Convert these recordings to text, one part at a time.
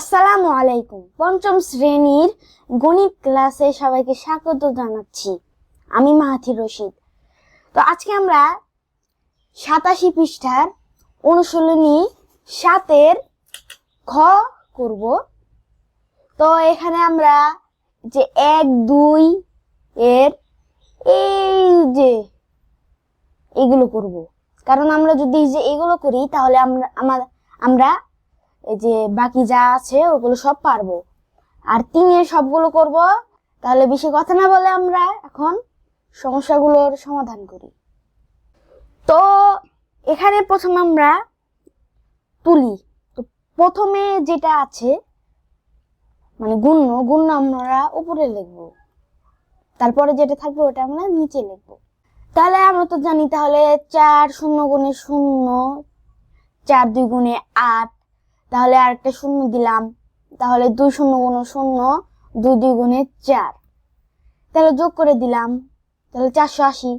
আসসালামু আলাইকুম। পঞ্চম শ্রেণীর গণিত ক্লাসে সবাইকে স্বাগত জানাচ্ছি। আমি মাহাথি রশিদ। তো আজকে আমরা 87 পৃষ্ঠার অনুশীলনী 7 খ করব। তো এখানে আমরা যে 1, 2 এর এই যে এগুলো করব, কারণ আমরা যদি যে এগুলো করি তাহলে আমরা এই যে বাকি যা আছে ওগুলো সব পারবো। আর 3 এর সবগুলো করব। তাহলে বেশি কথা না বলে আমরা এখন সমস্যাগুলোর সমাধান করি। তো এখানে প্রথমে আমরা তুলি। তো প্রথমে যেটা আছে মানে গুণ্য আমরা উপরে লিখব, তারপরে যেটা থাকবে ওটা আমরা নিচে লিখব। তাহলে আমরা তো জানি, তাহলে 4 0 গুণে 0, 4 2 গুণে 8, তাহলে আরেকটা 0 দিলাম, তাহলে 2 0 গুণ 0, 2 2 গুণে 4, তাহলে যোগ করে দিলাম, তাহলে 480।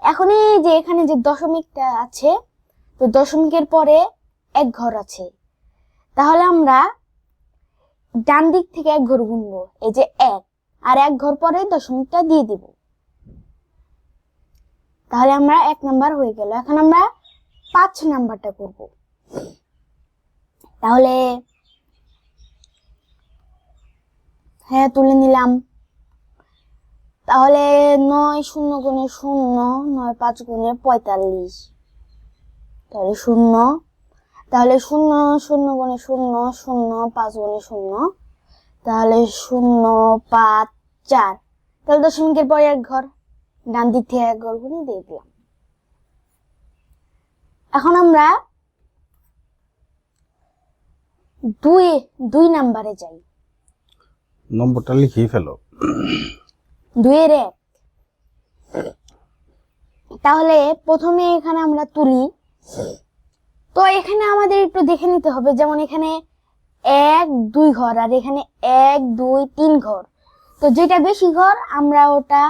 এখন এই যে এখানে যে দশমিকটা আছে, তো দশমিকের পরে এক ঘর আছে, তাহলে আমরা ডান দিক থেকে এক ঘর গুনবো, এই যে 1, আর এক ঘর পরে দশমিকটা দিয়ে দিব। তাহলে আমরা 1 নাম্বার হয়ে গেল। এখন আমরা 5 নাম্বারটা করব। তাহলে হ্যাঁ তুলে নিলাম। তাহলে 9 0 গুণে 0, 9 5 গুণে 45, তাহলে 0, তাহলে 0 0 গুণে 0, 0 5 গুণে 0, তাহলে 0 5 4, তাহলে দশমিকের পরে এক ঘর, ডান দিক থেকে এক ঘর গুণে দিয়ে দিলাম। এখন আমরা 2 নাম্বারে যাই। নম্বরটা লিখেই ফেলো। 2 এর 1। তাহলে প্রথমে এখানে আমরা তুলি। তো এখানে আমাদের একটু দেখে নিতে হবে, যেমন এখানে 1 2 ঘর, আর এখানে 1 2 3 ঘর। তো যেটা বেশি ঘর আমরা ওটা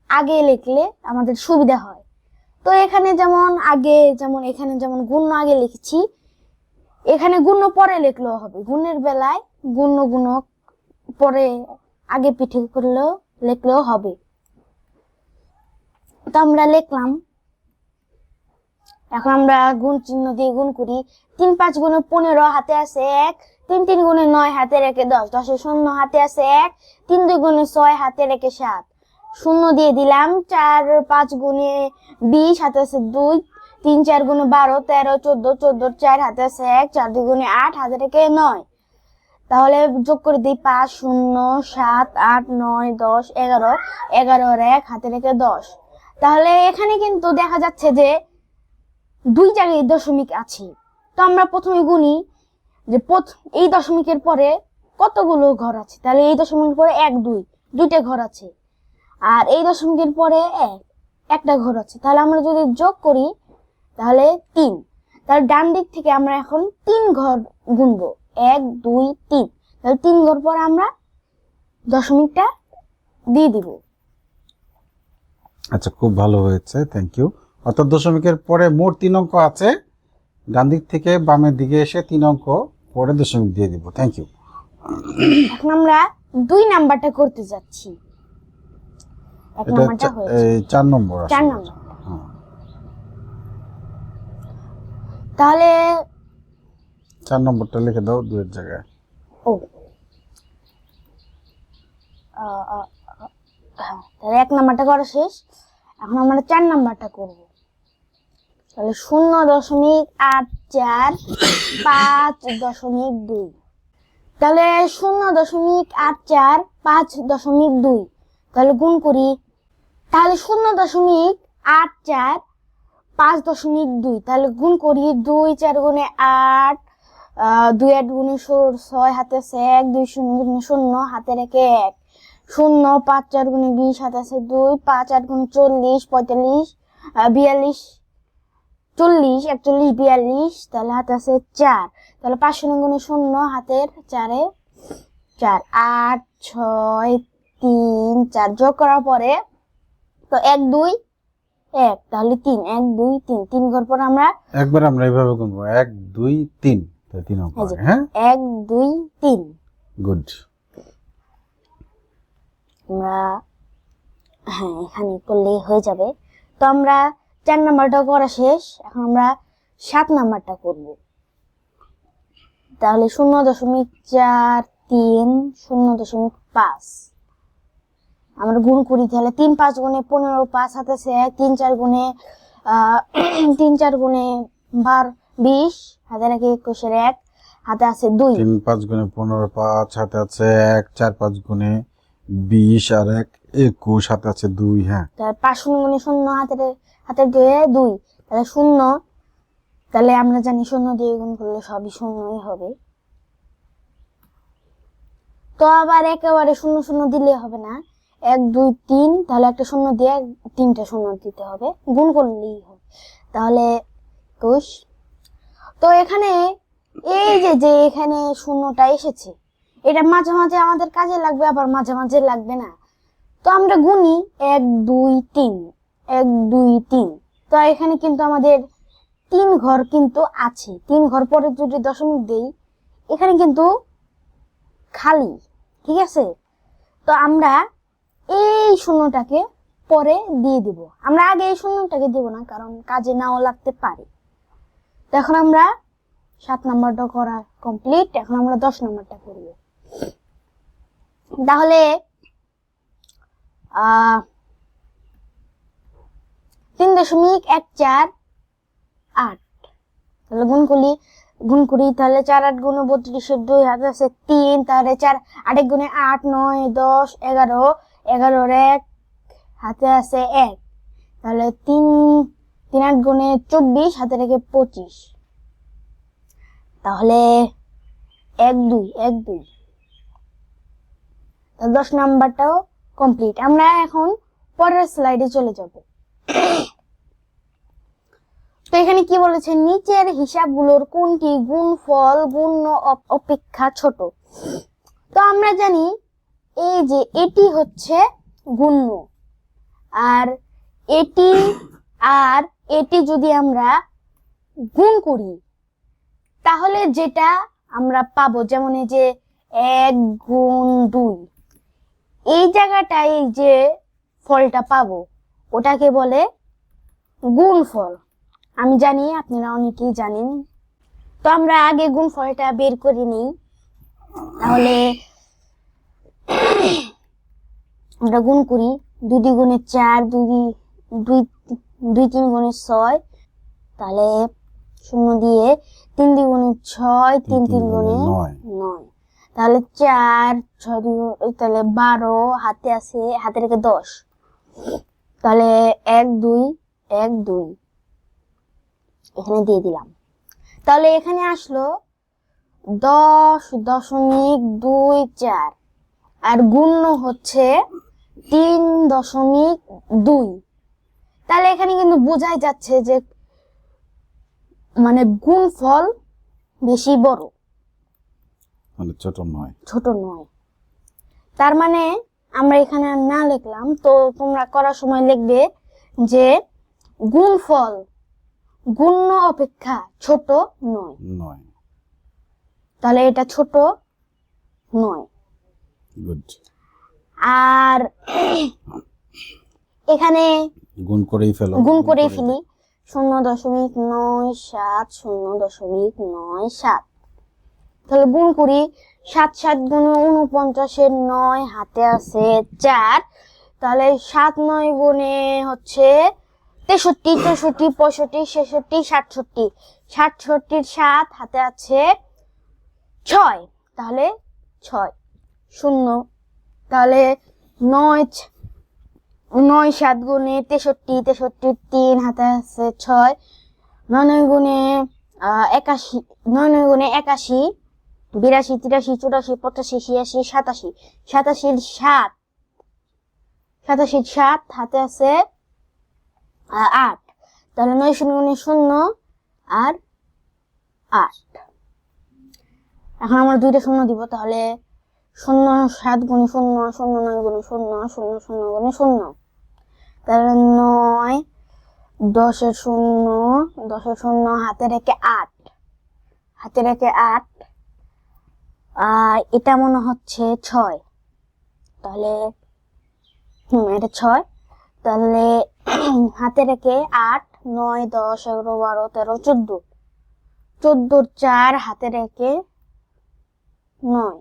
আগে লিখলে আমাদের সুবিধা হয়। তো এখানে যেমন এখানে যেমন গুণ্য আগে লিখেছি, এখানে গুণ্য পরে লিখলেও হবে। গুণের বেলায় গুণ্য পরে আগে পিঠে করলেও লিখলেও হবে। তো আমরা লিখলাম। এখন আমরা গুণ চিহ্ন দিয়ে গুণ করি। 3 5 গুণে 15, হাতে আছে 1, 3 3 গুণে 9, হাতে রেখে 10, 10 এ 0, হাতে আছে 1, 3 2 গুণে 6, হাতে রেখে 7, 0 দিয়ে দিলাম। 4 5 গুণে 20, হাতে আছে 2, 3 4 গুণে 12, 13 14, 14 4, হাতে আছে 1, 4 2 গুণে 8, হাতে রেখে 9। তাহলে যোগ করে দিই 5 0 7 8 9 10 11, 11 আর 1, হাতে রেখে 10। তাহলে এখানে কিন্তু দেখা যাচ্ছে যে 2 জায়গায় দশমিক আছে। তো আমরা প্রথমে গুনি যে এই দশমিকের পরে কতগুলো ঘর আছে। তাহলে এই দশমিকের পরে 1 2, 2টা ঘর আছে, আর এই দশমিকের পরে একটা ঘর আছে। তাহলে আমরা যদি যোগ করি তাহলে 3। তাহলে ডান দিক থেকে আমরা এখন 3 ঘর গুনবো, 1 2 3। তাহলে 3 ঘর পরে আমরা দশমিকটা দিয়ে দিব। আচ্ছা, খুব ভালো হয়েছে, থ্যাংক ইউ। অর্থাৎ দশমিকের পরে মোট 3 অঙ্ক আছে, ডান দিক থেকে বামের দিকে এসে 3 অঙ্ক পরে দশমিক দিয়ে দিব। Thank you. এখন আমরা 2 নাম্বারটা করতে যাচ্ছি। এক এটা নাম্বারটা হয়েছে, 4 নম্বর আসলে। 4 নাম্বার। হ্যাঁ, তাহলে 4 নম্বরটা লিখে দাও 2 এর জায়গায়। ও হ্যাঁ, তাহলে 1 নাম্বারটা করা শেষ। এখন আমরা 4 নাম্বারটা করব। তাহলে 0.84 5.2। তাহলে 0.84 5.2, তাহলে গুণ করি। তাহলে 0.84 5.2, তাহলে গুণ করি। 2 4 গুণে 8, 2 8 গুণে 6, হাতে আছে 1, 2 0 গুণে 0, হাতে রেখে 1, 0 5 4 গুণে 20, হাতে আছে 2, 5 8 গুণে 40 45 42 40 41 42, তাহলে হাতে আছে 4। তাহলে 5 0 গুণে 0, হাতের 4 এ 4, 8 6 3 4 যোগ করার পরে তো 1 2 1, তাহলে 3 1 2 3 3 ঘর পর আমরা একবার আমরা এইভাবে গুনবো 1 2 3, তাহলে 3 অঙ্ক এই যে আগে, হ্যাঁ 1 2 3 গুড। আমরা হ্যাঁ এখানে করলেই হয়ে যাবে। তো আমরা 4 নাম্বারটা করা শেষ, এখন আমরা 7 নাম্বারটা করব। তাহলে 0.43 0.5 আমরা গুণ করি, তাহলে 3 5 গুণে 15, 5 হাতে আছে 1, 3 4 গুণে 3 4 গুণে 12 20, হাতে রাখি 21 এর 1, হাতে আছে 2। 3 5 গুণে 15, 5 হাতে আছে 1, 4 5 গুণে 20 আর 1 21, হাতে আছে 2, হ্যাঁ তাহলে 5 শূন্য গুণে 0, হাতের দিয়ে 2, তাহলে 0। তাহলে আমরা জানি 0 দিয়ে গুণ করলে সবই শূন্যই হবে। তো আবার একেবারে 0 0 দিলে হবে না, 1 2 3, তাহলে একটা 0 দিয়ে 3টা 0 দিতে হবে, গুণ করলেই হবে। তাহলে 21। তো এখানে এই যে এখানে শূন্যটা এসেছে, এটা মাঝে মাঝে আমাদের কাজে লাগবে, আবার মাঝে মাঝে লাগবে না। তো আমরা গুনি 1 2 3 1 2 3। তো এখানে কিন্তু আমাদের 3 ঘর কিন্তু আছে, 3 ঘর পরে যদি দশমিক দেই এখানে কিন্তু খালি, ঠিক আছে। তো আমরা এই শূন্যটাকে পরে দিয়ে দিব, আমরা আগে এই শূন্যটাকে দিব না, কারণ কাজে নাও লাগতে পারে। তো এখন আমরা 7 নাম্বারটা করা কমপ্লিট, এখন আমরা 10 নাম্বারটা করব। তাহলে 3.148, তাহলে গুণ করি তাহলে 4 8 গুণ 32 এর 2, হাতে আছে 3, তাহলে 4 8 গুণে 8 9 10 11 11 এর 1, হাতে আছে 1, তাহলে 3 8 গুণে 24, হাতে রেখে 25, তাহলে 1 2 1 2। তাহলে 10 নাম্বারটাও কমপ্লিট। আমরা এখন পরের স্লাইডে চলে যাব। তো এখানে কি বলেছে, নিচের হিসাবগুলোর কোনটি গুণফল গুণ্য অপেক্ষা ছোট। তো আমরা জানি এই যে এটি হচ্ছে গুণ্য, আর এটি যদি আমরা গুণ করি তাহলে যেটা আমরা পাবো, যেমন এই যে 1 গুণ 2, এই জায়গাটায় এই যে ফলটা পাবো ওটাকে বলে গুণফল। আমি জানি আপনারা অনেকেই জানেন। তো আমরা আগে গুণফলটা বের করে নিই। তাহলে আমরা গুণ করি 2 দ্বিগুণে 4, 2 3 গুণে 6, তাহলে 0 দিয়ে 3 দ্বিগুণে 6, 3 3 গুণে 9, তাহলে 4 6 তাহলে 12, হাতে রেখে 10, তাহলে 1 2 1 2 এখানে দিয়ে দিলাম। তাহলে এখানে আসলো 10.24, আর গুণ্য হচ্ছে 3.2। তাহলে এখানে কিন্তু বোঝাই যাচ্ছে যে মানে গুণফল বেশি বড়, মানে ছোট নয়। তার মানে আমরা এখানে না লিখলাম, তো তোমরা করার সময় লিখবে যে গুণফল গুণ্য অপেক্ষা ছোট নয়। তাহলে এটা ছোট নয়। গুড। আর এখানে গুণ করেই ফেলি 0.97 0.97, তাহলে গুণ করি 7 7 গুণে 49 এর 9, হাতে আছে 4, তাহলে 7 9 গুণে হচ্ছে 63 64 65 66 67 67 এর 7, হাতে আছে 6, তাহলে 6 0, তাহলে 9 7 গুণে 63 63 3, হাতে আছে 6, 9 9 গুণে 81 9 9 গুণে 81 82 83 84 85 86 87 87 7, হাতে আছে 8, তাহলে 9 0 গুণে 0 আর 8। এখন আমরা দুইটা শূন্য দিব, তাহলে 0 7 গুণে 0 0 9 গুণে 0 0 0 গুণে 0, তাহলে 9 10 এর 0 10 এর 0, হাতে রেখে হাতে রেখে 8, আর এটা মনে হচ্ছে 6, তাহলে এটা 6, তাহলে হাতে রেখে 8, 9, 10, 11, 12, 13, 14, 14 4 হাতে রেখে 9,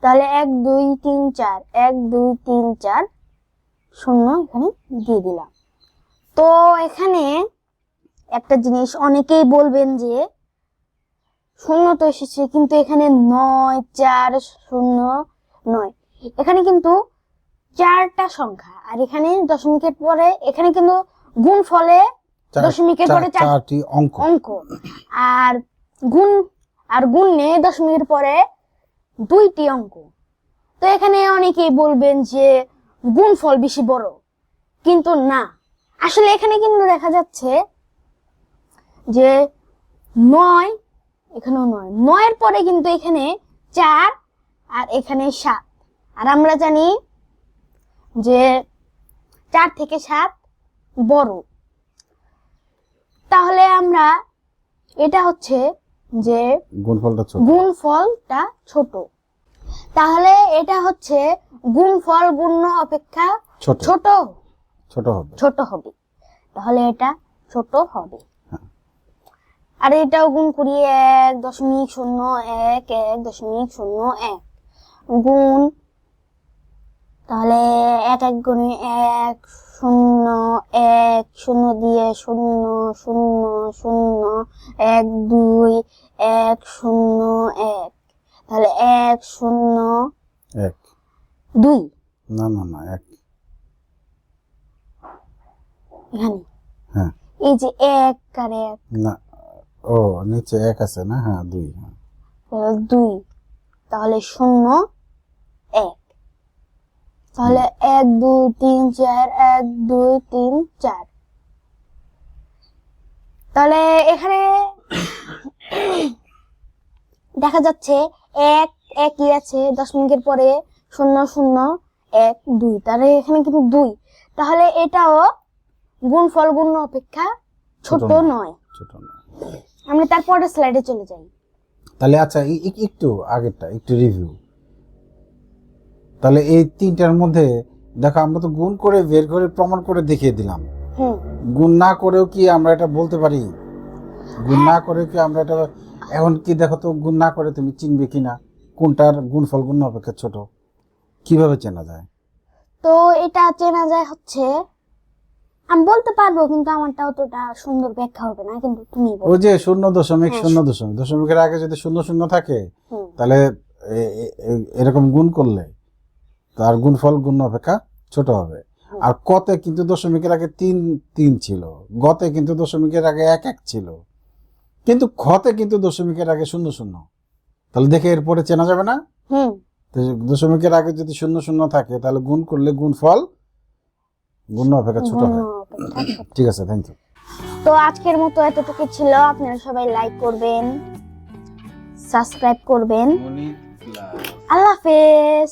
তাহলে 1 2 3 4, 1 2 3 4 0 এখানে দিয়ে দিলাম। তো এখানে একটা জিনিস অনেকেই বলবেন যে শূন্য তো এসেছে, কিন্তু এখানে 9 4 0 9, এখানে কিন্তু 4টা সংখ্যা, আর এখানে দশমিকের পরে এখানে কিন্তু গুণফলে দশমিকের পরে 4টি অঙ্ক। আর গুণে দশমিকের পরে 2টি অঙ্ক। তো এখানে অনেকেই বলবেন যে গুণফল বেশি বড়, কিন্তু না, আসলে এখানে কিন্তু দেখা যাচ্ছে যে 9, এখানেও 9, 9 পরে কিন্তু এখানে 4 আর এখানে 7, আর আমরা জানি যে 4 থেকে 7 বড়। তাহলে আমরা এটা হচ্ছে যে গুণফলটা ছোট, তাহলে এটা হচ্ছে গুণফল গুণ্য অপেক্ষা ছোট হবে, তাহলে এটা ছোট হবে। আর এটাও গুণ করি 1.01 1.01 গুণ, তাহলে 1 1 গুণে 1 0 1 0 দিয়ে 0 0 0 1 2 1 0 1, তাহলে 1 0 1 2, না 1 এখানে হ্যাঁ, এই যে 1 আর 1 না, ও নিচে 1 আছে না, হ্যাঁ 2, 2, তাহলে 0 1, তাহলে 1 2 3 4 1 2 3 4, তাহলে এখানে দেখা যাচ্ছে 1 1ই আছে, দশমিকের পরে 0 0 1 2, তাহলে এখানে কিন্তু 2, তাহলে এটাও গুণফল গুণ্য অপেক্ষা ছোট নয়। আমরা তারপরের স্লাইডে চলে যাই। তাহলে আচ্ছা, একটু আগেরটা একটু রিভিউ। তাহলে এই তিনটার মধ্যে দেখো, আমরা তো গুণ করে বের করে প্রমাণ করে দেখিয়ে দিলাম। গুণ না করেও কি আমরা এটা বলতে পারি? গুণ না করে কি আমরা এটা, এখন কি দেখো তো, গুণ না করে তুমি চিনবে কিনা কোনটার গুণফল গুণ অপেক্ষা ছোট, কিভাবে চেনা যায়? তো এটা চেনা যায় হচ্ছে, আমি বলতে পারবো, কিন্তু আমারটা অতটা সুন্দর ব্যাখ্যা হবে না, কিন্তু তুমি বলো। ওই যে 0.0 দশমিকের আগে যদি 0 0 থাকে, তাহলে এরকম গুণ করলে তার গুণফল গুণ অপেক্ষা ছোট হবে। আর কতে কিন্তু দশমিকের আগে 3 3 ছিল, গতে কিন্তু দশমিকের আগে 1 1 ছিল, কিন্তু খতে কিন্তু দশমিকের আগে 0 0, তাহলে দেখে এরপরে চেনা যাবে না? দশমিকের আগে যদি 0 0 থাকে, তাহলে গুণ করলে গুণফল গুণ অপেক্ষা ছোট হয়। ঠিক আছে, থ্যাংক ইউ। তো আজকের মতো এতটুকু ছিল। আপনারা সবাই লাইক করবেন, সাবস্ক্রাইব করবেন। আল্লাহ হাফেজ।